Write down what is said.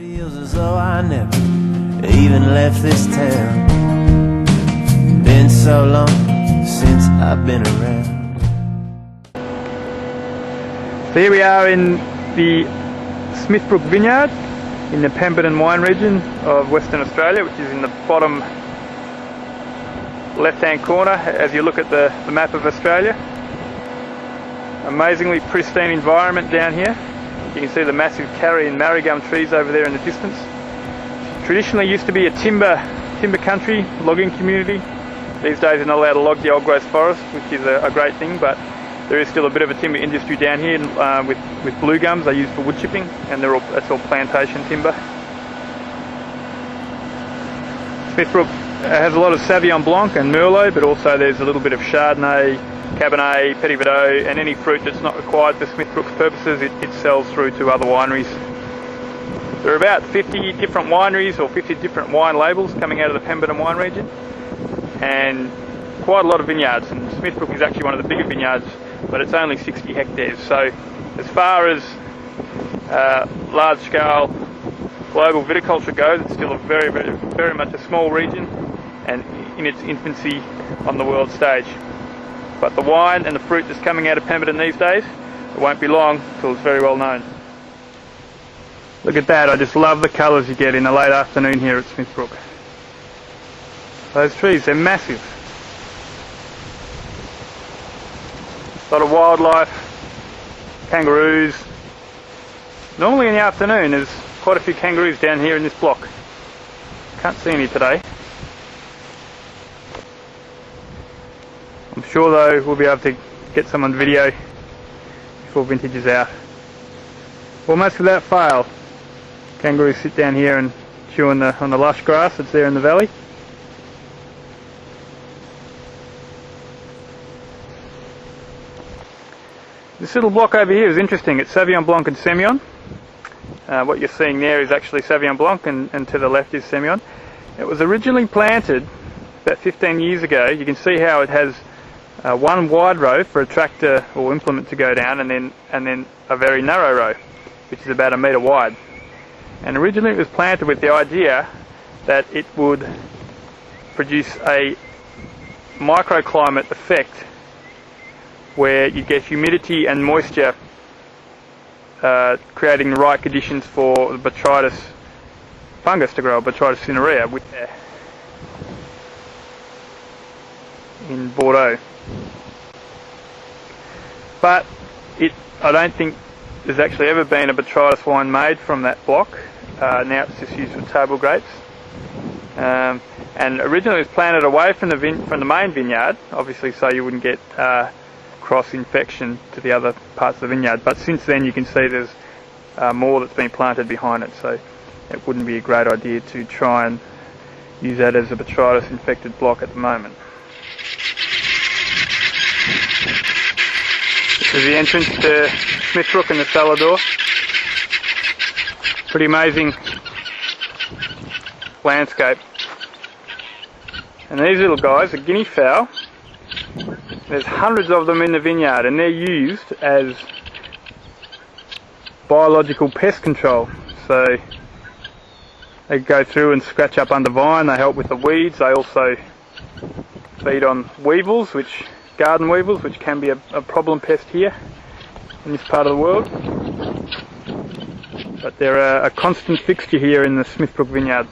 Feels as though I never even left this town. Been so long since I've been around. So here we are in the Smithbrook Vineyard in the Pemberton wine region of Western Australia, which is in the bottom left-hand corner as you look at the map of Australia. Amazingly pristine environment down here. You can see the massive karri and marigum trees over there in the distance. Traditionally used to be a timber country, logging community. These days they're not allowed to log the old growth forest, which is a great thing, but there is still a bit of a timber industry down here with blue gums they use for wood chipping, and that's all plantation timber. Smithbrook has a lot of Sauvignon Blanc and Merlot, but also there's a little bit of Chardonnay, Cabernet, Petit Verdot, and any fruit that's not required for Smithbrook's purposes, it sells through to other wineries. There are about 50 different wineries or 50 different wine labels coming out of the Pemberton wine region, and quite a lot of vineyards. And Smithbrook is actually one of the bigger vineyards, but it's only 60 hectares. So as far as large-scale global viticulture goes, it's still a very, very, very much a small region and in its infancy on the world stage. But the wine and the fruit that's coming out of Pemberton these days, it won't be long till it's very well known. Look at that, I just love the colours you get in the late afternoon here at Smithbrook. Those trees, they're massive. A lot of wildlife, kangaroos. Normally in the afternoon there's quite a few kangaroos down here in this block. Can't see any today. I'm sure though we'll be able to get some on video before vintage is out. Almost without fail, kangaroos sit down here and chew on the lush grass that's there in the valley. This little block over here is interesting. It's Sauvignon Blanc and Semillon. What you're seeing there is actually Sauvignon Blanc, and to the left is Semillon. It was originally planted about 15 years ago. You can see how it has one wide row for a tractor or implement to go down, and then a very narrow row, which is about 1 metre wide. And originally it was planted with the idea that it would produce a microclimate effect where you get humidity and moisture creating the right conditions for the botrytis fungus to grow, Botrytis cinerea, in Bordeaux. But I don't think there's actually ever been a botrytis wine made from that block. Now it's just used for table grapes. And originally it was planted away from the main vineyard, obviously, so you wouldn't get cross infection to the other parts of the vineyard. But since then you can see there's more that's been planted behind it, so it wouldn't be a great idea to try and use that as a botrytis infected block at the moment. This is the entrance to Smithbrook and the cellar door. Pretty amazing landscape. And these little guys are guinea fowl. There's hundreds of them in the vineyard, and they're used as biological pest control. So they go through and scratch up under vine, they help with the weeds, they also feed on weevils, garden weevils, which can be a problem pest here in this part of the world. But they're a constant fixture here in the Smithbrook Vineyard.